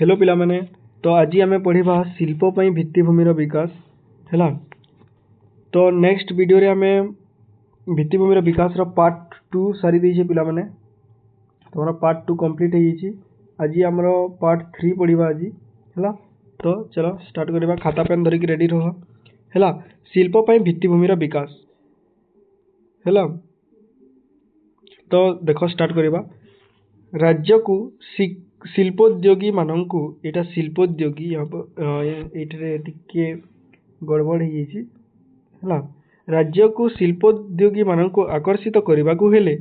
Hello पिला माने तो आज आम पढ़ा शिल्प भित्तिभूमिर विकास है। तो नेक्स्ट वीडियो रे आम भित्तिभूमिर विकास पार्ट 2 सारी देछे पिला माने। तो हमारा पार्ट 2 कंप्लीट हो आज आमर पार्ट 3 पढ़ा आज है। तो चलो स्टार्ट करवा खाता पेन धरिक रेडी रह है। शिल्प भित्तिभूमिर विकास है। तो देख स्टार्ट करवा राज्य को शिल्पोद्योगी मानू यहाँ शिल्पोद्योगी ये गड़बड़ है। राज्य को शिल्पोद्योगी मानू आकर्षित करने को हेले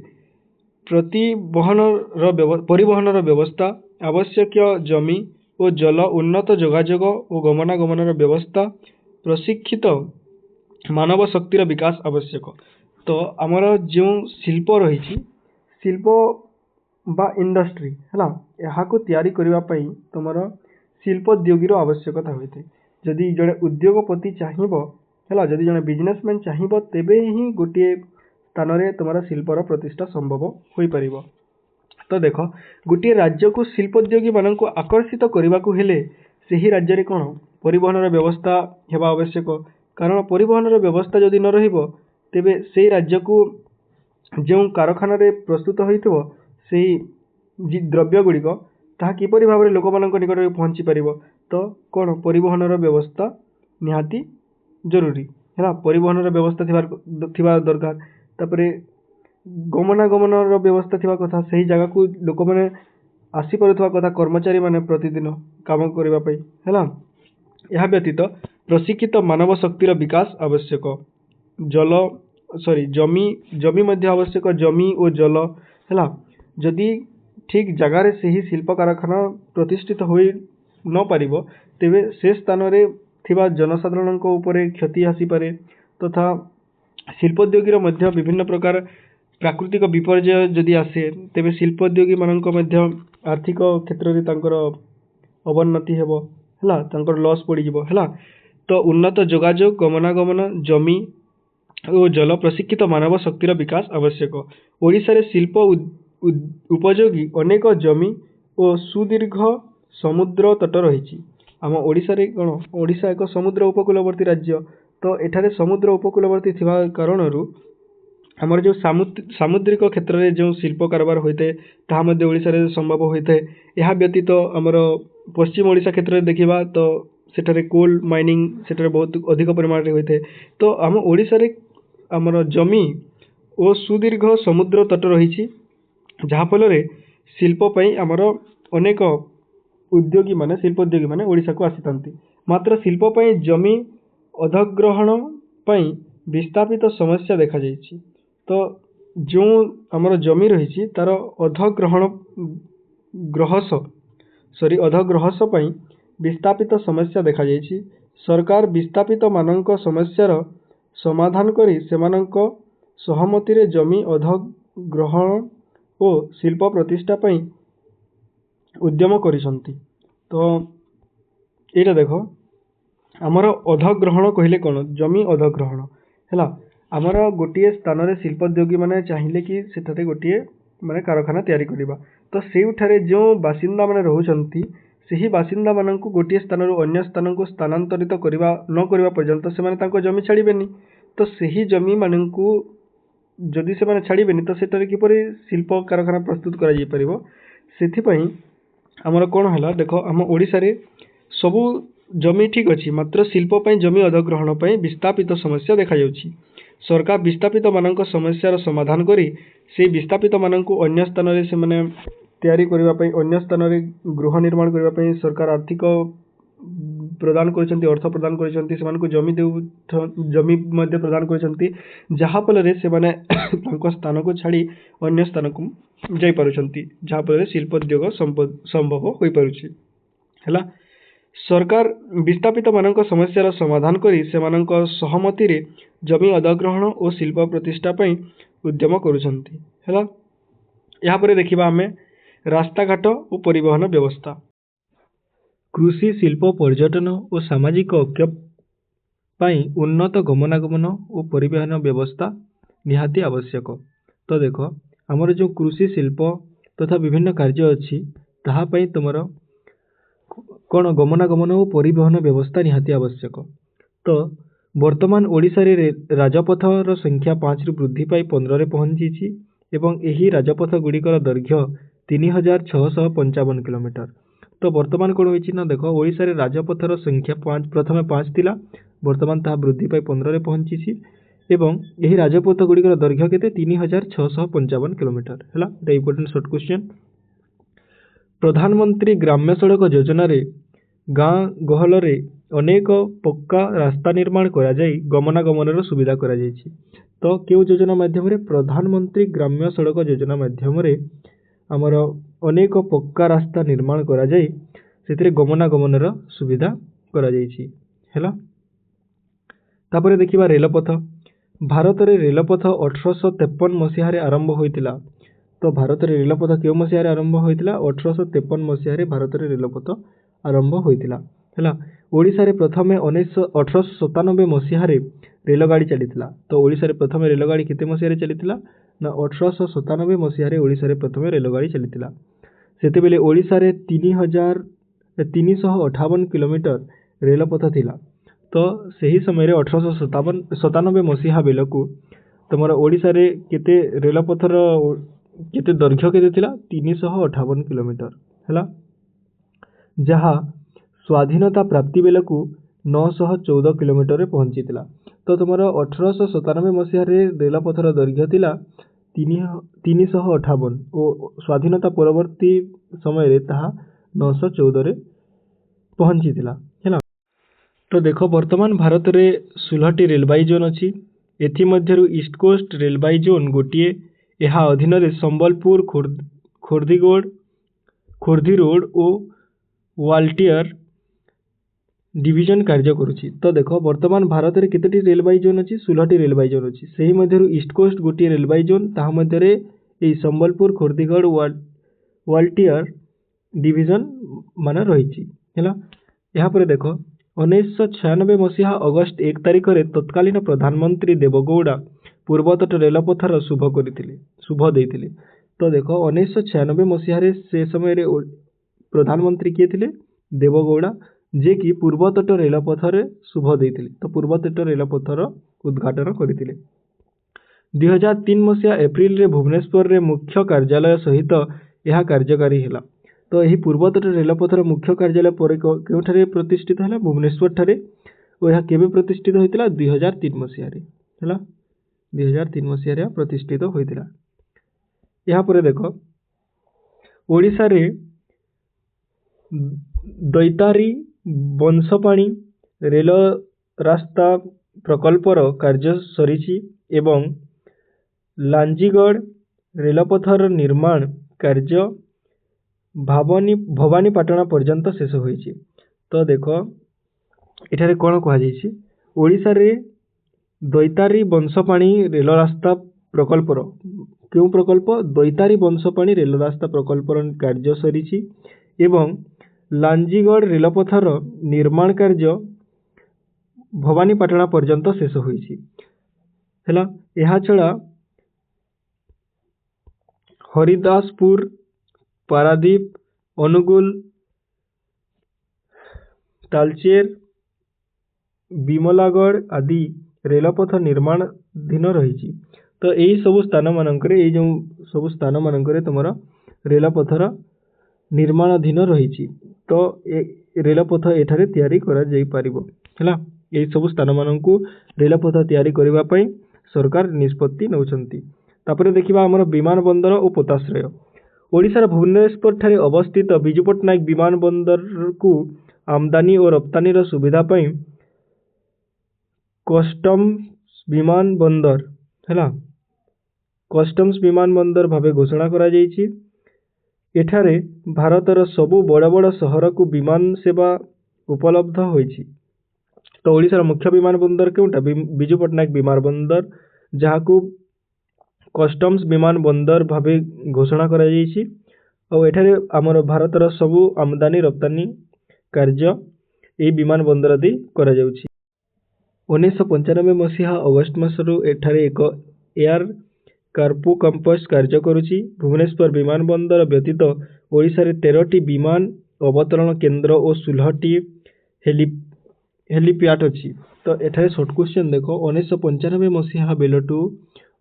परिवहन व्यवस्था आवश्यक जमी और जल उन्नत जोगाजोग और गमनागमन व्यवस्था प्रशिक्षित मानव शक्तिर विकास आवश्यक। तो आमर जो शिल्प रही शिल्प बा इंडस्ट्री है यहाँ को तैयारी करने तुम शिल्पोद्योगीर आवश्यकता होता है। जदि जड़े उद्योगपति चाहिए है जदि जड़े बिजनेसमैन चाहिए तेबे ही गोटे स्थान में तुम शिल्पर प्रतिष्ठा संभव हो पार। तो देख गोटे राज्य को शिल्पोद्योगी मान को आकर्षित करने को हेले से ही राज्य में कौन परिवहन व्यवस्था हेबा आवश्यक। कारण परिवहन व्यवस्था जदि न रहिबो तेबे से राज्य को जो कारखाना प्रस्तुत होइथिबो से द्रव्य गुड़िक ताहा किपरि भाव में लोक निकट में पहुँची पार। तो कौन परिवहन व्यवस्था निहाती जरूरी है। परिवहन व्यवस्था थिबा दरकार तापरे गमनागमन व्यवस्था थिबा कथा सही जगह को लोक मैंने आसी पारुथबा कथा कर्मचारी माने प्रतिदिन काम करबा पई है। यह व्यतीत प्रशिक्षित मानव शक्तिर विकास आवश्यक। जमी मध्य आवश्यक जमी और जल है। जदि ठीक जगार से ही शिल्प कारखाना प्रतिष्ठित हो न पारिबो तेबे से स्थान रे थिबा जनसाधारण उपरे क्षति आसी पारे। तथा शिल्पोद्योगीर मध्य विभिन्न प्रकार प्राकृतिक विपर्यय जदि आसे तेबे शिल्पोद्योगी मानक मध्य आर्थिक क्षेत्र में तांकर अवनति हेबो है तांकर लॉस पड़ जिवो है। तो उन्नत जोगाजोग गमनागमन जमी और जल प्रशिक्षित मानव शक्तिर विकास आवश्यक। ओडिशा रे शिल्प उपयोगी अनेक जमी और सुदीर्घ समुद्र तट रही। आम ओडिशा रे कौन ओडिशा एक समुद्र उपकूलवर्ती राज्य। तो एठारे समुद्र उपकूलवर्ती थिबा कारणरू आमर जो सामुद्रिक क्षेत्र में जो शिल्प कारबार होता है ताहा मध्य ओडिशा रे संभव होता है। यह व्यतीत आमर पश्चिम ओडिशा क्षेत्र में देखा तो सेठारे कोल माइनिंग सेठारे बहुत अधिक परिमाण में होता है। तो आम ओडिशा रे आमर जमी और सुदीर्घ समुद्र तट रही जहाँफल शिल्प आमर अनेक उद्योगी माने शिल्पोद्योगी माने ओडिशा को आसी थांती। मात्र शिल्प जमी अधिग्रहण विस्थापित समस्या देखा जाइछि। तो जो आमर जमी रही तार अधिग्रहस विस्थापित समस्या देखा जाइछि। सरकार विस्थापित मानक समस्यार समाधान करी सेमानक सहमति रे जमी अधिग्रहण और शिल्प प्रतिष्ठा उद्यम करिसंती। तो ये देख आमर अधिग्रहण कहले कौन जमी अधिग्रहण है। आमर गोटे स्थान में शिल्पोद्योगी मैंने चाहिए कि सेठारे गोटे माने कारखाना तैयारी करवा। तो से जो बासिंदा मैंने रोचंती से बासिंदा मान गोटे स्थान अन्य स्थान को स्थानांतरित करवा न करवा पर्यंत से जमी छाड़बेनि। तो सही जमी मान को जदि से छाड़बेनि तो सेठारे किपरि शिल्प कारखाना प्रस्तुत कर आमर कौन है। देख आम ओडिशा रे सबू जमी ठीक अच्छी मात्र शिल्प जमी अधिग्रहण विस्थापित समस्या देखा जाउछि। सरकार विस्थापित मानक समस्यार समाधान करी से विस्थापित मानक अन्य स्थान में से माने तैयारी करने अन्य स्थान में गृह निर्माण करने सरकार आर्थिक प्रदान करछंती अर्थ प्रदान करछंती सेमानकु जमी मध्य प्रदान करछंती जहाँफल से माने तांको स्थान को छाड़ी अन्य स्थान को जाई पारुछंती जहाँफल शिल्पोद्योग संभव हो पारुछि है। सरकार विस्थापित मानक समस्यार समाधान करी सेमानक सहमति रे जमी अधिग्रहण और शिल्प प्रतिष्ठा उद्यम करुछंती है। यहाँ पर देखिबा आमे रास्ताघाट और परिवहन व्यवस्था कृषि शिल्प पर्यटन और सामाजिक ऐक्य उन्नत गमनागमन और परिवहन व्यवस्था निहाती आवश्यक। तो देख आमर जो कृषि शिल्प तथा विभिन्न कार्य अच्छी ताहा पई तुमर କ'ଣ ଗମନାଗମନ ଓ ପରିବହନ ବ୍ୟବସ୍ଥା ନିହାତି ଆବଶ୍ୟକ। ତ ବର୍ତ୍ତମାନ ଓଡ଼ିଶାରେ ରାଜପଥର ସଂଖ୍ୟା 5ରୁ ବୃଦ୍ଧି ପାଇ 15ରେ ପହଞ୍ଚିଛି ଏବଂ ଏହି ରାଜପଥ ଗୁଡ଼ିକର ଦୈର୍ଘ୍ୟ 3655 କିଲୋମିଟର। ତ ବର୍ତ୍ତମାନ କ'ଣ ହୋଇଛି ନା ଦେଖ, ଓଡ଼ିଶାରେ ରାଜପଥର ସଂଖ୍ୟା ପ୍ରଥମେ 5 ଥିଲା, ବର୍ତ୍ତମାନ ତାହା ବୃଦ୍ଧି ପାଇ 15ରେ ପହଞ୍ଚିଛି ଏବଂ ଏହି ରାଜପଥ ଗୁଡ଼ିକର ଦୈର୍ଘ୍ୟ କେତେ? 3655 କିଲୋମିଟର ହେଲା। ଏଇଟା ଇମ୍ପୋର୍ଟାଣ୍ଟ ସର୍ଟ କ୍ୱେଶ୍ଚନ୍। ପ୍ରଧାନମନ୍ତ୍ରୀ ଗ୍ରାମ୍ୟ ସଡ଼କ ଯୋଜନାରେ ଗାଁ ଗହଳରେ ଅନେକ ପକ୍କା ରାସ୍ତା ନିର୍ମାଣ କରାଯାଇ ଗମନାଗମନର ସୁବିଧା କରାଯାଇଛି। ତ କେଉଁ ଯୋଜନା ମାଧ୍ୟମରେ? ପ୍ରଧାନମନ୍ତ୍ରୀ ଗ୍ରାମ୍ୟ ସଡ଼କ ଯୋଜନା ମାଧ୍ୟମରେ ଆମର ଅନେକ ପକ୍କା ରାସ୍ତା ନିର୍ମାଣ କରାଯାଇ ସେଥିରେ ଗମନାଗମନର ସୁବିଧା କରାଯାଇଛି ହେଲା। ତାପରେ ଦେଖିବା ରେଲପଥ। ଭାରତରେ ରେଲପଥ 1853 ମସିହାରେ ଆରମ୍ଭ ହୋଇଥିଲା। ତ ଭାରତରେ ରେଲପଥ କେଉଁ ମସିହାରେ ଆରମ୍ଭ ହୋଇଥିଲା? 1853 ମସିହାରେ ଭାରତରେ ରେଲପଥ ଆରମ୍ଭ ହୋଇଥିଲା ହେଲା। ଓଡ଼ିଶାରେ ପ୍ରଥମେ 1897 ମସିହାରେ ରେଲଗାଡ଼ି ଚାଲିଥିଲା। ତ ଓଡ଼ିଶାରେ ପ୍ରଥମେ ରେଲଗାଡ଼ି କେତେ ମସିହାରେ ଚାଲିଥିଲା? ନା 1897 ମସିହାରେ ଓଡ଼ିଶାରେ ପ୍ରଥମେ ରେଲଗାଡ଼ି ଚାଲିଥିଲା। ସେତେବେଳେ ଓଡ଼ିଶାରେ 3,358 କିଲୋମିଟର ରେଲପଥ ଥିଲା। ତ ସେହି ସମୟରେ 1897 ମସିହା ବେଳକୁ ତୁମର ଓଡ଼ିଶାରେ କେତେ ରେଲପଥର କେତେ ଦୈର୍ଘ୍ୟ କେତେ ଥିଲା? 358 କିଲୋମିଟର ହେଲା, ଯାହା ସ୍ୱାଧୀନତା ପ୍ରାପ୍ତି ବେଳକୁ 914 କିଲୋମିଟରରେ ପହଞ୍ଚିଥିଲା। ତ ତୁମର 1897 ମସିହାରେ ରେଲପଥର ଦୈର୍ଘ୍ୟ ଥିଲା 358 ଓ ସ୍ୱାଧୀନତା ପରବର୍ତ୍ତୀ ସମୟରେ ତାହା 914ରେ ପହଞ୍ଚିଥିଲା ହେଲା। ତ ଦେଖ, ବର୍ତ୍ତମାନ ଭାରତରେ 16ଟି ରେଲବାଇ ଜୋନ୍ ଅଛି। ଏଥିମଧ୍ୟରୁ ଇଷ୍ଟ କୋଷ୍ଟ ରେଲବାଇ ଜୋନ୍ ଗୋଟିଏ। ଏହା ଅଧୀନରେ ସମ୍ବଲପୁର, ଖୋର୍ଦ୍ଧା ରୋଡ଼ ଓ ୱାଲଟିୟର ଡିଭିଜନ କାର୍ଯ୍ୟ କରୁଛି। ତ ଦେଖ, ବର୍ତ୍ତମାନ ଭାରତରେ କେତୋଟି ରେଲବାଇ ଜୋନ୍ ଅଛି? 16ଟି ରେଲବାଇ ଜୋନ୍ ଅଛି। ସେହି ମଧ୍ୟରୁ ଇଷ୍ଟ କୋଷ୍ଟ ଗୋଟିଏ ରେଲବାଇ ଜୋନ୍, ତାହା ମଧ୍ୟରେ ଏହି ସମ୍ବଲପୁର, ଖୋର୍ଦ୍ଧା, ୱାଲଟିୟର ଡିଭିଜନ ମାନେ ରହିଛି ହେଲା। ଏହାପରେ ଦେଖ, 1996 ମସିହା ଅଗଷ୍ଟ 1 ତାରିଖରେ ତତ୍କାଳୀନ ପ୍ରଧାନମନ୍ତ୍ରୀ ଦେବଗୌଡ଼ା ପୂର୍ବତଟ ରେଲପଥର ଶୁଭ ଦେଇଥିଲେ। ତ ଦେଖ, 1996 ମସିହାରେ ସେ ସମୟରେ ପ୍ରଧାନମନ୍ତ୍ରୀ କିଏ ଥିଲେ? ଦେବଗୌଡ଼ା, ଯିଏକି ପୂର୍ବତଟ ରେଲପଥରେ ଶୁଭ ଦେଇଥିଲେ। ତ ପୂର୍ବତଟ ରେଲପଥର ଉଦ୍ଘାଟନ କରିଥିଲେ। 2003 ମସିହା ଏପ୍ରିଲରେ ଭୁବନେଶ୍ୱରରେ ମୁଖ୍ୟ କାର୍ଯ୍ୟାଳୟ ସହିତ ଏହା କାର୍ଯ୍ୟକାରୀ ହେଲା। ତ ଏହି ପୂର୍ବତଟ ରେଲପଥର ମୁଖ୍ୟ କାର୍ଯ୍ୟାଳୟ ପରେ କେଉଁଠାରେ ପ୍ରତିଷ୍ଠିତ ହେଲା? ଭୁବନେଶ୍ୱରଠାରେ। ଓ ଏହା କେବେ ପ୍ରତିଷ୍ଠିତ ହୋଇଥିଲା? 2003 ମସିହାରେ ହେଲା। 2003 ମସିହାରେ ପ୍ରତିଷ୍ଠିତ ହୋଇଥିଲା। ଏହାପରେ ଦେଖ, ଓଡ଼ିଶାରେ ଦୈତାରୀ ବଂଶପାଣି ରେଳ ରାସ୍ତା ପ୍ରକଳ୍ପର କାର୍ଯ୍ୟ ସରିଛି ଏବଂ ଲାଞ୍ଜିଗଡ଼ ରେଲପଥର ନିର୍ମାଣ କାର୍ଯ୍ୟ ଭବାନୀପାଟଣା ପର୍ଯ୍ୟନ୍ତ ଶେଷ ହୋଇଛି। ତ ଦେଖ, ଏଠାରେ କ'ଣ କୁହାଯାଇଛି? ଓଡ଼ିଶାରେ ଦୈତାରୀ ବଂଶପାଣି ରେଳ ରାସ୍ତା ପ୍ରକଳ୍ପର କେଉଁ ପ୍ରକଳ୍ପ? ଦୈତାରୀ ବଂଶପାଣି ରେଳ ରାସ୍ତା ପ୍ରକଳ୍ପର କାର୍ଯ୍ୟ ସରିଛି ଏବଂ ଲାଞ୍ଜିଗଡ଼ ରେଲପଥର ନିର୍ମାଣ କାର୍ଯ୍ୟ ଭବାନୀପାଟଣା ପର୍ଯ୍ୟନ୍ତ ଶେଷ ହୋଇଛି ହେଲା। ଏହାଛଡ଼ା ହରିଦାସପୁର, ପାରାଦୀପ, ଅନୁଗୁଳ, ତାଳଚେର, ବିମଲାଗଡ଼ ଆଦି ରେଲପଥ ନିର୍ମାଣାଧୀନ ରହିଛି। ତ ଏହି ସବୁ ସ୍ଥାନମାନଙ୍କରେ ତୁମର ରେଲପଥର ନିର୍ମାଣାଧୀନ ରହିଛି। ତ ରେଲପଥ ଏଠାରେ ତିଆରି କରାଯାଇପାରିବ ହେଲା। ଏହିସବୁ ସ୍ଥାନମାନଙ୍କୁ ରେଲପଥ ତିଆରି କରିବା ପାଇଁ ସରକାର ନିଷ୍ପତ୍ତି ନେଉଛନ୍ତି। ତାପରେ ଦେଖିବା ଆମର ବିମାନ ବନ୍ଦର ଓ ପୋତାଶ୍ରୟ। ଓଡ଼ିଶାର ଭୁବନେଶ୍ୱରଠାରେ ଅବସ୍ଥିତ ବିଜୁ ପଟ୍ଟନାୟକ ବିମାନ ବନ୍ଦରକୁ ଆମଦାନୀ ଓ ରପ୍ତାନୀର ସୁବିଧା ପାଇଁ କଷ୍ଟମ୍ସ ବିମାନ ବନ୍ଦର ଭାବେ ଘୋଷଣା କରାଯାଇଛି। ଏଠାରେ ଭାରତର ସବୁ ବଡ଼ ବଡ଼ ସହରକୁ ବିମାନ ସେବା ଉପଲବ୍ଧ ହୋଇଛି। ତ ଓଡ଼ିଶାର ମୁଖ୍ୟ ବିମାନ ବନ୍ଦର କେଉଁଟା? ବିଜୁ ପଟ୍ଟନାୟକ ବିମାନ ବନ୍ଦର, ଯାହାକୁ କଷ୍ଟମ୍ସ ବିମାନ ବନ୍ଦର ଭାବେ ଘୋଷଣା କରାଯାଇଛି। ଆଉ ଏଠାରେ ଆମର ଭାରତର ସବୁ ଆମଦାନୀ ରପ୍ତାନି କାର୍ଯ୍ୟ ଏହି ବିମାନ ବନ୍ଦର ଦେଇ କରାଯାଉଛି। 1995 ମସିହା ଅଗଷ୍ଟ ମାସରୁ ଏଠାରେ ଏକ ଏୟାର କାର୍ଗୋ କ୍ୟାମ୍ପସ କାର୍ଯ୍ୟ କରୁଛି। ଭୁବନେଶ୍ୱର ବିମାନ ବନ୍ଦର ବ୍ୟତୀତ ଓଡ଼ିଶାରେ 13ଟି ବିମାନ अवतरण केन्द्र और 16टी हेलीप्याड अच्छी। तो एठारे शॉर्ट क्वेश्चन देख 1995 मसीहा बेलटू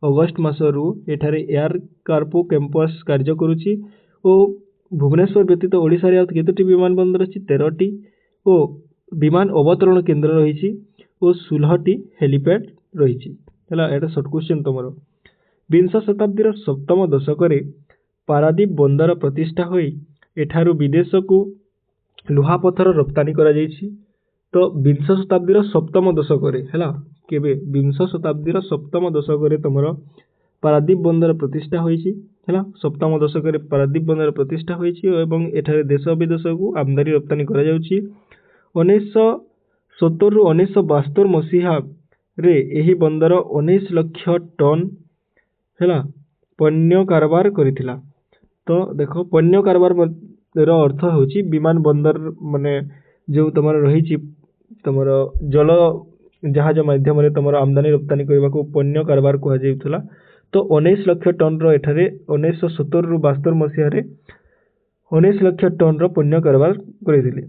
अगस्ट मसरू एठारे एयर कार्गो कैंपस कार्य करुच्ची और भुवनेश्वर व्यतीत ओडिशा रे केतोटी विमान बंदर अच्छी 13टी और विमान अवतरण केन्द्र रही और 16टी हेलीप्याड रही। एटा शॉर्ट क्वेश्चन तुम विंश शताब्दीर सप्तम दशक पारादीप बंदर प्रतिष्ठा होई एठारू विदेश को लुहापथर रप्तानी करा जायछि। तो विंश शताब्दीर सप्तम दशक केबे विंश शताब्दीर सप्तम दशक तुमर पारादीप बंदर प्रतिष्ठा होइछि हैला। सप्तम दशक पारादीप बंदर प्रतिष्ठा होइछि एवं एठारे देश विदेश को आमदानी रप्तानी करा जाउछि। 1970 रु 1972 मसीहा रे एही बंदर 19 लाख टन हैला पण्य कारबार करिथिला। तो देखो पण्य कारबार रो अर्थ होची विमान बंदर माने जो तुम रही तुम जल जहाज माध्यम तुम आमदानी रप्तानी करने को पण्य कारबार कहुला। तो 19 लाख टन एठारे 1970 रु 72 मसीह 19 लाख टन पण्य कारबार करथिले।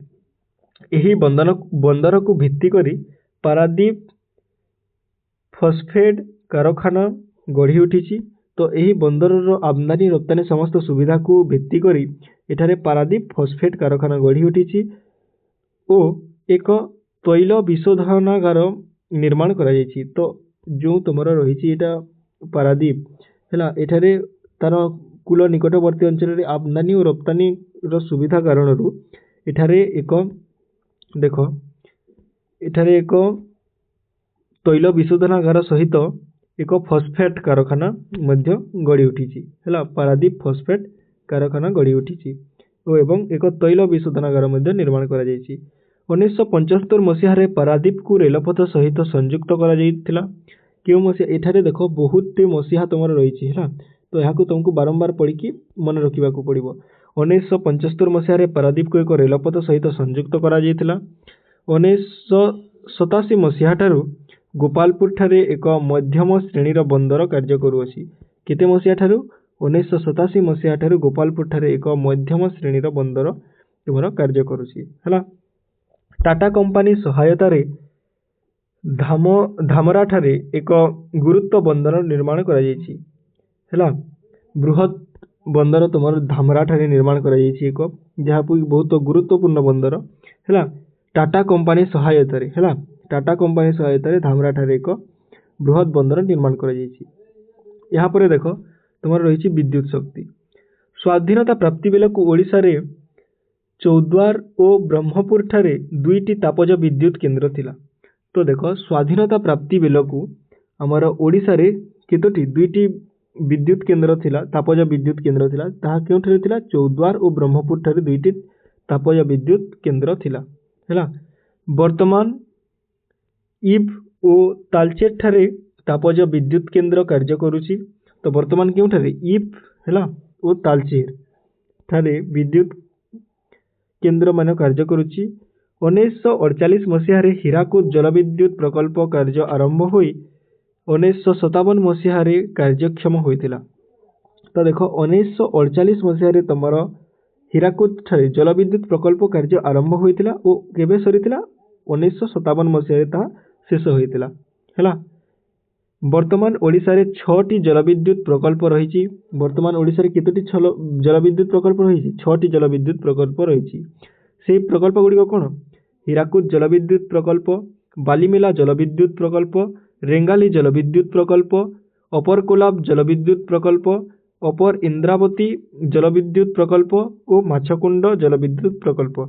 एही बंदर को भित्ति करी पारादीप फॉस्फेट कारखाना गढ़ी उठी। तो यही बंदर आमदानी रप्तानी समस्त सुविधा को भित्ति करी एठारे पारादीप फॉस्फेट कारखाना गढ़ी उठी और एक तैल विशोधनागार निर्माण करा जायछि। तो जो तुम रही पारादीप है एठारे तार कूल निकटवर्ती अंचल आमदानी और रप्तानी सुविधा कारण एठारे एक देख एठारे एक तैल विशोधनागार सहित एक फॉस्फेट कारखाना मध्य गढ़ी उठी है। पारादीप फॉस्फेट कारखाना गढ़ी उठी एवं एक तैल विशोधनागार मध्य निर्माण करा जायछि। 1975 मसीह पारादीप को रेलपथ सहित संयुक्त करा जायतिला। क्यों मसीहा एठारे देख बहुत मसीहा तुम रही है। तो यहाँ तुमको बारंबार पढ़ी मन रखा पड़ो। 1975 मसीह पारादीप को एक रेलपथ सहित संयुक्त करा जायतिला। 1987 मसीहा ठारू गोपालपुर ठारे एक मध्यम श्रेणीर बंदर कार्य करुअछि। केते मसीहा ठारू 1987 मसीहा ठारू गोपालपुर ठारे एक मध्यम श्रेणीर बंदर तुमर कार्य करुछि हैला। टाटा कंपनी सहायता रे धामरा ठारे एक गुरुत्व बंदर निर्माण करा जायछि हैला। बृहत बंदर तुमर धामरा ठारे निर्माण करा जायछि एक जहाँ बहुत गुरुत्वपूर्ण बंदर हैला। टाटा कंपनी सहायता रे हैला टाटा कंपनी सहायता धामरा ठारे एक बृहत बंदर निर्माण करा जायछि। यहाँ पर देख तुम रही विद्युत शक्ति स्वाधीनता प्राप्ति बेला को ओडिशा रे चौद्वार और ब्रह्मपुर ठारे 2टी तापज विद्युत केन्द्र थिला। तो देख स्वाधीनता प्राप्ति बेला को आमर ओडिशा रे केतोटी 2टी विद्युत केन्द्र थिला तापज विद्युत केन्द्र थिला। ताहा केउठारे थिला चौद्वार और ब्रह्मपुर ठारे 2टी तापज विद्युत केन्द्र थिला हैला। वर्तमान इब और तालचेर ठारे तापज विद्युत केन्द्र कार्य करुछि। तो वर्तमान केउठारे इब हैला और तालचेर ठारे विद्युत केन्द्र मान कार्य करुछि। 1948 मसीह हीराकुद जलविद्युत प्रकल्प कार्य आरंभ होई 1957 मसीह कार्यक्षम होइतिला। तो देखो 1948 मसीह तुमर हीराकुद ठारे जलविद्युत प्रकल्प कार्य आरंभ होइतिला और केबे सरीतिला 1957 मसीह ता शेष होइतिला हैला। वर्तमान ओडिशा रे 6टी जलविद्युत प्रकल्प रही। वर्तमान ओडिशा रे केतोटी जलविद्युत प्रकल्प रही 6टी जलविद्युत प्रकल्प रही। से प्रकल्प गुड़िक कौन हीराकुद जलविद्युत प्रकल्प बालीमेला जलविद्युत प्रकल्प रेंगाली जलविद्युत प्रकल्प अपर कोलाब जलविद्युत प्रकल्प अपर इंद्रावती जलविद्युत प्रकल्प और माछकुंड जलविद्युत प्रकल्प।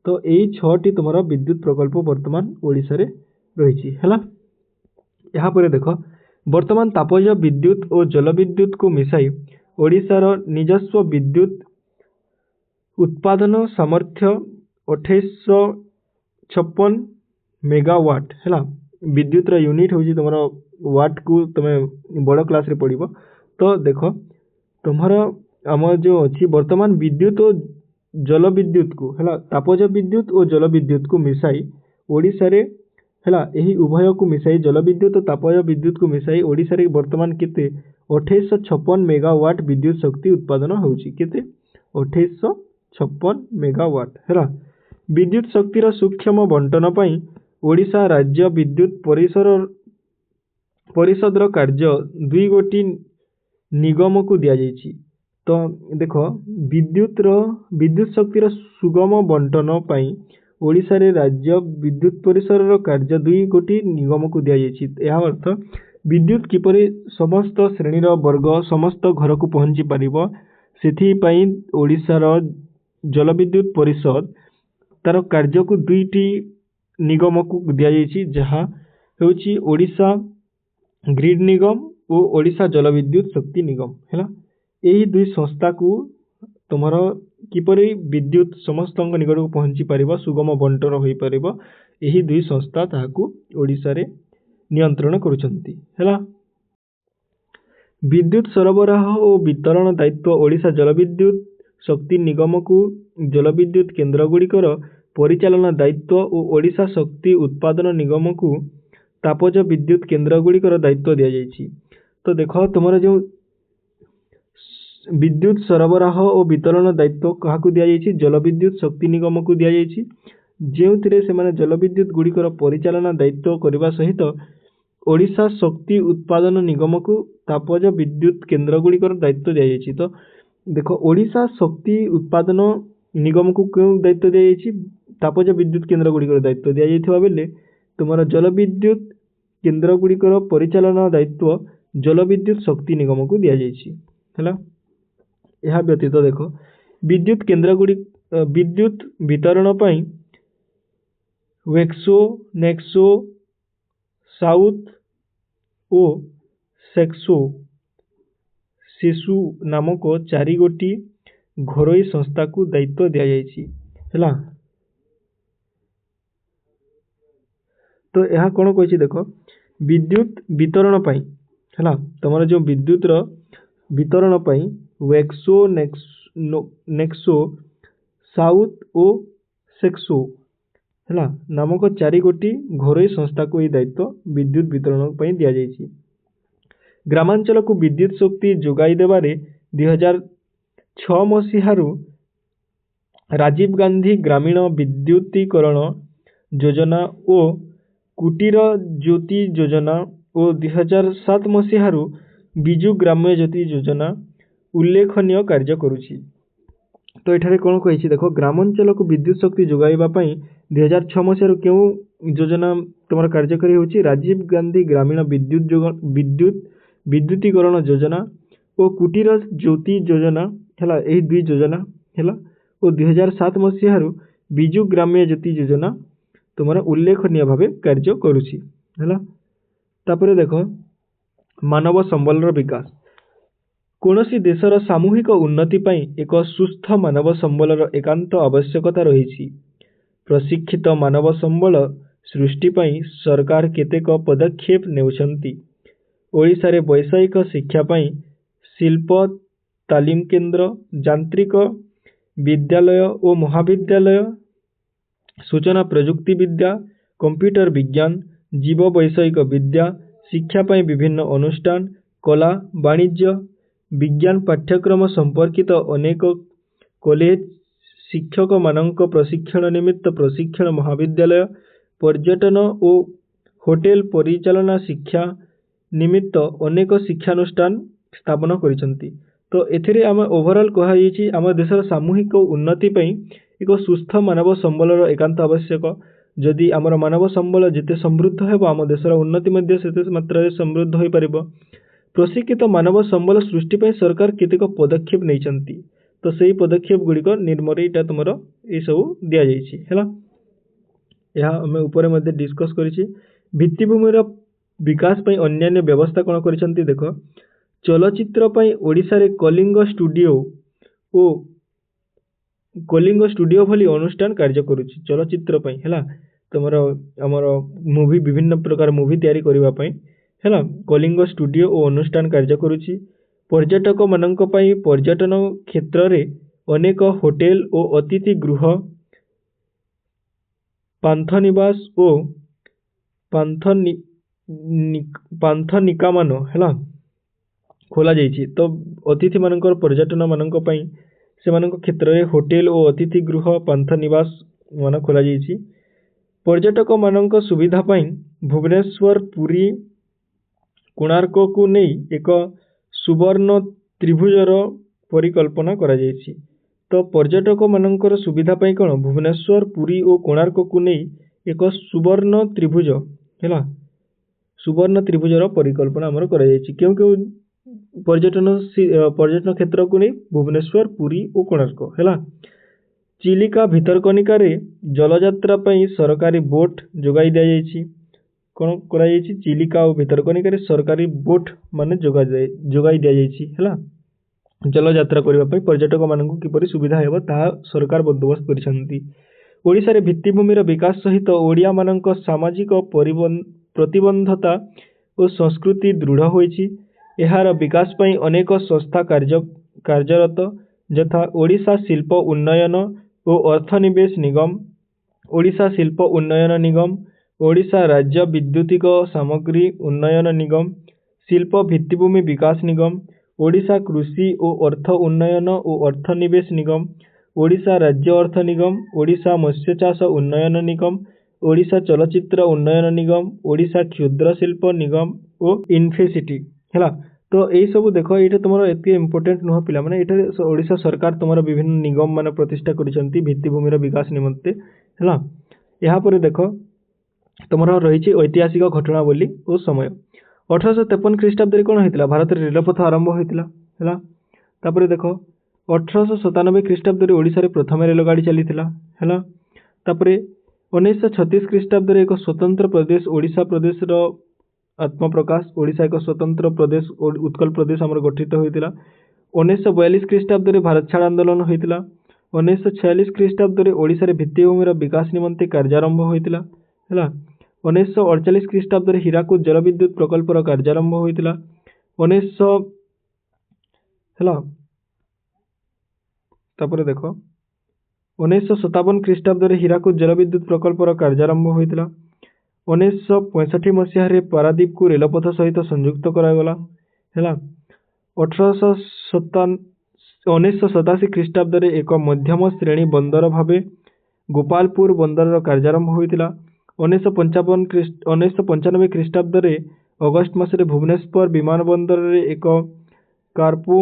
तो यही 6टी तुम विद्युत प्रकल्प वर्तमान ओडिशा रे रही है। यहाँ पर देख वर्तमान तापज विद्युत और जलविद्युत को मिसाई ओडिशार निजस्व विद्युत उत्पादन सामर्थ्य 2856 मेगावाट है। विद्युत यूनिट हूँ तुम वाट को तुम बड़ क्लास रे पढ़ो। तो देख तुम्हार आम जो अच्छी वर्तमान विद्युत और जल विद्युत को है तापज विद्युत और जल विद्युत को मिसाई ओडिशा रे है यही उभय को मिसाई जल विद्युत और तापज विद्युत को मिसाई ओडिशा रे वर्तमान केते 2856 मेगावाट विद्युत शक्ति उत्पादन होउची केते 2856 56 मेगावाट है। विद्युत शक्तिर सूक्ष्म बंटन पई ओडिशा राज्य विद्युत परिषद कार्य दुई गोटी निगम को दि जाइए। तो देख विद्युत शक्तिर सुगम बंटन पई ओडिशा रे राज्य विद्युत परिसर कार्य दुई गोटी निगम को दि जाइए। यह अर्थ विद्युत किपरि समस्त श्रेणीर वर्ग समस्त घर को पहुँची पारिबो सेथिपाई ओडिशार जलविद्युत परिषद तार कार्य को दुईटी निगम को दि जाइए, जहाँ होची ओडिशा ग्रिड निगम और ओडिशा जलविद्युत शक्ति निगम है। यही दुई संस्था को तुमर किपरि विद्युत समस्त निकट को पहुँची पारिबो सुगम बंटन हो पारिबो यही दुई संस्था ताहाकू ओडिशा रे नियंत्रण करुछंती है। विद्युत सरबराह और वितरण दायित्व ओडिशा जलविद्युत शक्ति निगम को जलविद्युत केन्द्र गुड़िकर परिचालन दायित्व और ओडिशा शक्ति उत्पादन निगम को तापज विद्युत केन्द्र गुड़िकर दायित्व दि जाइए। तो देख तुम जो विद्युत सरबराह और वितरण दायित्व क्या दि जाइए जलविद्युत शक्ति निगम को दि जाइए, जो से जलविद्युत गुड़िकर परिचालन दायित्व करने सहित ओडिशा शक्ति उत्पादन निगम को तापज विद्युत केन्द्र गुड़िकर दायित्व दि जाइए। तो देख ओडिशा शक्ति उत्पादन निगम को क्यों दायित्व दि जाइए तापज विद्युत केन्द्र गुड़िकर दायित्व दि जाइए बेले तुम जलविद्युत केन्द्र गुड़िकर परिचालन दायित्व जलविद्युत शक्ति निगम को दि जाइए। यह व्यतीत देख विद्युत केन्द्र गुड़ी विद्युत वितरण पई वेक्सो नेक्सो साउथ और सेक्सो शिशु नामक 4 गोटी घरोई संस्था को दायित्व दि जाइए। तो यह कौन कही देख विद्युत वितरण पई है तुम जो विद्युत वितरण पई वेक्सो नेक्सो साउथ और सेक्सो है नामक 4 गोटी घरोई संस्था को यह दायित्व विद्युत वितरण पई दि जाइए। ग्रामांचल को विद्युत शक्ति जोगाई देबारे 2006 मसीहारू राजीव गांधी ग्रामीण विद्युतीकरण योजना और कुटीर ज्योति योजना और 2007 मसीहारू बिजु ग्राम्य ज्योति योजना उल्लेखनीय कार्य करुछि। तो ये कौन कही देख ग्रामांचल को विद्युत शक्ति जोगाइबा पई 2006 मसीहारू क्यों योजना तुम कार्यकारी होछि राजीव गांधी ग्रामीण विद्युतीकरण योजना और कुटीर ज्योति योजना है यही दुई योजना है और 2007 मसीहारू बिजु ग्राम्य ज्योति योजना तुम उल्लेखनीय भाव कार्य करुछि है। तापर देख मानव संबलर विकास कौनसी देशर सामूहिक उन्नति पई एक सुस्थ मानव संबलर एकांत आवश्यकता रही। प्रशिक्षित मानव संबल सृष्टि पई सरकार केतेक पदक्षेप नेउछंती। ओडिशा रे वैषयिक शिक्षा पई शिल्प तालीम केन्द्र यांत्रिक विद्यालय और महाविद्यालय सूचना प्रजुक्ति विद्या कंप्यूटर विज्ञान जीव वैषयिक विद्या शिक्षा पई विभिन्न अनुष्ठान कला वाणिज्य विज्ञान पाठ्यक्रम संपर्कित अनेक कॉलेज शिक्षक मानक प्रशिक्षण निमित्त प्रशिक्षण महाविद्यालय पर्यटन और होटेल परिचालना शिक्षा निमित्त अनेक शिक्षानुष्ठान स्थापन करिसंती। तो एथिरे आम ओवरऑल कहाई आम देशर सामूहिक उन्नति पई एक सुस्थ मानव संबलर एकांत आवश्यक। जदि आमर मानव संबल जिते समृद्ध हेबो आम देशर उन्नति मध्ये सेते मात्रा समृद्ध होई परिबो। प्रशिक्षित मानव संबल सृष्टि पई सरकार केतेक पदक्षेप नैचंती। तो सही पदक्षेप गुड़िक निर्मरीटा तुमर ये सब दि जाइए है। यह आम ऊपर मध्य डिस्कस करिछि। भित्तिभूमिर विकास पई अन्यान्य व्यवस्था कौन करिसंती देख चलचित्र पई ओडिशा रे कलिंग स्टूडियो भली अनुष्ठान कार्य करुछि। चलचित्र पई है तुमर आमर मूवी विभिन्न प्रकार मूवी तैयारी करबा पई है कलिंग स्टूडियो और अनुष्ठान कार्य करुछि। पर्यटक मानक पई पर्यटन क्षेत्र रे अनेक होटेल और अतिथि गृह पांथनिवास और पांथनिकामान है खोला जाइछि। तो अतिथि मानकर पर्यटन मानक पई ସେମାନଙ୍କ କ୍ଷେତ୍ରରେ ହୋଟେଲ ଓ ଅତିଥି ଗୃହ ପାନ୍ଥ ନିବାସ ମାନ ଖୋଲାଯାଇଛି। ପର୍ଯ୍ୟଟକମାନଙ୍କ ସୁବିଧା ପାଇଁ ଭୁବନେଶ୍ୱର, ପୁରୀ, କୋଣାର୍କକୁ ନେଇ ଏକ ସୁବର୍ଣ୍ଣ ତ୍ରିଭୁଜର ପରିକଳ୍ପନା କରାଯାଇଛି। ତ ପର୍ଯ୍ୟଟକମାନଙ୍କର ସୁବିଧା ପାଇଁ କ'ଣ ଭୁବନେଶ୍ୱର, ପୁରୀ ଓ କୋଣାର୍କକୁ ନେଇ ଏକ ସୁବର୍ଣ୍ଣ ତ୍ରିଭୁଜ ହେଲା, ସୁବର୍ଣ୍ଣ ତ୍ରିଭୁଜର ପରିକଳ୍ପନା ଆମର କରାଯାଇଛି। କେଉଁ କେଉଁ ପର୍ଯ୍ୟଟନ କ୍ଷେତ୍ରକୁ ନେଇ ଭୁବନେଶ୍ୱର, ପୁରୀ ଓ କୋଣାର୍କ ହେଲା। ଚିଲିକା ଭିତରକନିକାରେ ଜଳଯାତ୍ରା ପାଇଁ ସରକାରୀ ବୋଟ୍ ଯୋଗାଇ ଦିଆଯାଇଛି। କ'ଣ କରାଯାଇଛି? ଚିଲିକା ଓ ଭିତରକନିକାରେ ସରକାରୀ ବୋଟ୍ ମାନେ ଯୋଗାଇ ଦିଆଯାଇଛି ହେଲା। ଜଳଯାତ୍ରା କରିବା ପାଇଁ ପର୍ଯ୍ୟଟକମାନଙ୍କୁ କିପରି ସୁବିଧା ହେବ ତାହା ସରକାର ବନ୍ଦୋବସ୍ତ କରିଛନ୍ତି। ଓଡ଼ିଶାରେ ଭିତ୍ତିଭୂମିର ବିକାଶ ସହିତ ଓଡ଼ିଆମାନଙ୍କ ସାମାଜିକ ପ୍ରତିବଦ୍ଧତା ଓ ସଂସ୍କୃତି ଦୃଢ଼ ହୋଇଛି। ଏହାର ବିକାଶ ପାଇଁ ଅନେକ ସଂସ୍ଥା କାର୍ଯ୍ୟରତ, ଯଥା ଓଡ଼ିଶା ଶିଳ୍ପ ଉନ୍ନୟନ ଓ ଅର୍ଥନିବେଶ ନିଗମ, ଓଡ଼ିଶା ଶିଳ୍ପ ଉନ୍ନୟନ ନିଗମ, ଓଡ଼ିଶା ରାଜ୍ୟ ବିଦ୍ୟୁତିକ ସାମଗ୍ରୀ ଉନ୍ନୟନ ନିଗମ, ଶିଳ୍ପ ଭିତ୍ତିଭୂମି ବିକାଶ ନିଗମ, ଓଡ଼ିଶା କୃଷି ଓ ଅର୍ଥ ଉନ୍ନୟନ ଓ ଅର୍ଥନିବେଶ ନିଗମ, ଓଡ଼ିଶା ରାଜ୍ୟ ଅର୍ଥ ନିଗମ, ଓଡ଼ିଶା ମତ୍ସ୍ୟଚାଷ ଉନ୍ନୟନ ନିଗମ, ଓଡ଼ିଶା ଚଳଚ୍ଚିତ୍ର ଉନ୍ନୟନ ନିଗମ, ଓଡ଼ିଶା କ୍ଷୁଦ୍ର ଶିଳ୍ପ ନିଗମ ଓ ଇନଫିସିଟି ହେଲା। ତ ଏଇ ସବୁ ଦେଖ, ଏଇଟା ତୁମର ଏତେ ଇମ୍ପୋର୍ଟାଣ୍ଟ ନୁହଁ ପିଲାମାନେ। ଏଠାରେ ଓଡ଼ିଶା ସରକାର ତୁମର ବିଭିନ୍ନ ନିଗମ ମାନେ ପ୍ରତିଷ୍ଠା କରିଛନ୍ତି ଭିତ୍ତିଭୂମିର ବିକାଶ ନିମନ୍ତେ ହେଲା। ଏହାପରେ ଦେଖ ତୁମର ରହିଛି ଐତିହାସିକ ଘଟଣାବଳୀ ଓ ସମୟ। 1853 ଖ୍ରୀଷ୍ଟାବ୍ଦରେ କ'ଣ ହେଇଥିଲା? ଭାରତରେ ରେଳପଥ ଆରମ୍ଭ ହୋଇଥିଲା ହେଲା। ତାପରେ ଦେଖ 1897 ଖ୍ରୀଷ୍ଟାବ୍ଦରେ ଓଡ଼ିଶାରେ ପ୍ରଥମେ ରେଳଗାଡ଼ି ଚାଲିଥିଲା ହେଲା। ତାପରେ 1936 ଖ୍ରୀଷ୍ଟାବ୍ଦରେ ଏକ ସ୍ୱତନ୍ତ୍ର ପ୍ରଦେଶ ଓଡ଼ିଶା ପ୍ରଦେଶର ଆତ୍ମପ୍ରକାଶ, ଓଡ଼ିଶା ଏକ ସ୍ୱତନ୍ତ୍ର ପ୍ରଦେଶ ଉତ୍କଳ ପ୍ରଦେଶ ଆମର ଗଠିତ ହୋଇଥିଲା। 1942 ଖ୍ରୀଷ୍ଟାବ୍ଦରେ ଭାରତ ଛାଡ଼ ଆନ୍ଦୋଳନ ହୋଇଥିଲା। 1946 ଖ୍ରୀଷ୍ଟାବ୍ଦରେ ଓଡ଼ିଶାରେ ଭିତ୍ତିଭୂମିର ବିକାଶ ନିମନ୍ତେ କାର୍ଯ୍ୟାରମ୍ଭ ହୋଇଥିଲା ହେଲା। 1948 ଖ୍ରୀଷ୍ଟାବ୍ଦରେ ହୀରାକୁଦ ଜଳବିଦ୍ୟୁତ ପ୍ରକଳ୍ପର କାର୍ଯ୍ୟାରମ୍ଭ ହୋଇଥିଲା। 1900 ହେଲା। ତାପରେ ଦେଖ 1957 ଖ୍ରୀଷ୍ଟାବ୍ଦରେ ହୀରାକୁଦ ଜଳବିଦ୍ୟୁତ ପ୍ରକଳ୍ପର କାର୍ଯ୍ୟାରମ୍ଭ ହୋଇଥିଲା। 1965 ମସିହାରେ ପାରାଦୀପକୁ ରେଳପଥ ସହିତ ସଂଯୁକ୍ତ କରାଗଲା ହେଲା। 1987 ଖ୍ରୀଷ୍ଟାବ୍ଦରେ ଏକ ମଧ୍ୟମ ଶ୍ରେଣୀ ବନ୍ଦର ଭାବେ ଗୋପାଳପୁର ବନ୍ଦରର କାର୍ଯ୍ୟାରମ୍ଭ ହୋଇଥିଲା। 1995 ଖ୍ରୀଷ୍ଟାବ୍ଦରେ ଅଗଷ୍ଟ ମାସରେ ଭୁବନେଶ୍ୱର ବିମାନ ବନ୍ଦରରେ ଏକ କାର୍ଗୋ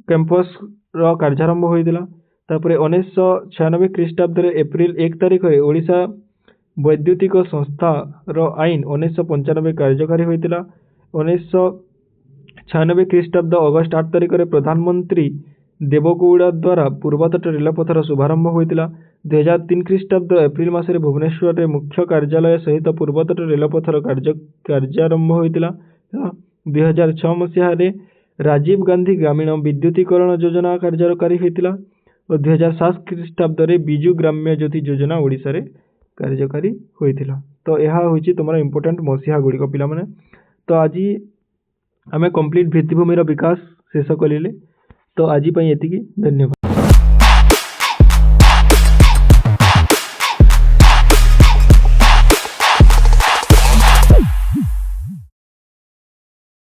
କ୍ୟାମ୍ପସର କାର୍ଯ୍ୟାରମ୍ଭ ହୋଇଥିଲା। ତାପରେ 1996 ଖ୍ରୀଷ୍ଟାବ୍ଦରେ ଏପ୍ରିଲ 1 ତାରିଖରେ ଓଡ଼ିଶା ବୈଦ୍ୟୁତିକ ସଂସ୍ଥାର ଆଇନ 1995 କାର୍ଯ୍ୟକାରୀ ହୋଇଥିଲା। 1996 ଖ୍ରୀଷ୍ଟାବ୍ଦ ଅଗଷ୍ଟ 8 ତାରିଖରେ ପ୍ରଧାନମନ୍ତ୍ରୀ ଦେବଗୌଡ଼ା ଦ୍ୱାରା ପୂର୍ବତଟ ରେଳପଥର ଶୁଭାରମ୍ଭ ହୋଇଥିଲା। 2003 ଖ୍ରୀଷ୍ଟାବ୍ଦ ଏପ୍ରିଲ ମାସରେ ଭୁବନେଶ୍ୱରରେ ମୁଖ୍ୟ କାର୍ଯ୍ୟାଳୟ ସହିତ ପୂର୍ବତଟ ରେଳପଥର କାର୍ଯ୍ୟାରମ୍ଭ ହୋଇଥିଲା। 2006 ମସିହାରେ ରାଜୀବ ଗାନ୍ଧୀ ଗ୍ରାମୀଣ ବିଦ୍ୟୁତୀକରଣ ଯୋଜନା କାର୍ଯ୍ୟକାରୀ ହୋଇଥିଲା ଓ 2007 ଖ୍ରୀଷ୍ଟାବ୍ଦରେ ବିଜୁ ଗ୍ରାମ୍ୟ ଜ୍ୟୋତି ଯୋଜନା ଓଡ଼ିଶାରେ କାର୍ଯ୍ୟକାରୀ ହୋଇଥିଲା। ତ ଏହା ହେଉଛି ତୁମର ଇମ୍ପୋର୍ଟାଣ୍ଟ ମସିହା ଗୁଡ଼ିକ ପିଲାମାନେ। ତ ଆଜି ଆମେ କମ୍ପ୍ଲିଟ୍ ଭିତ୍ତିଭୂମିର ବିକାଶ ଶେଷ କଲିଲେ। ତ ଆଜି ପାଇଁ ଏତିକି, ଧନ୍ୟବାଦ।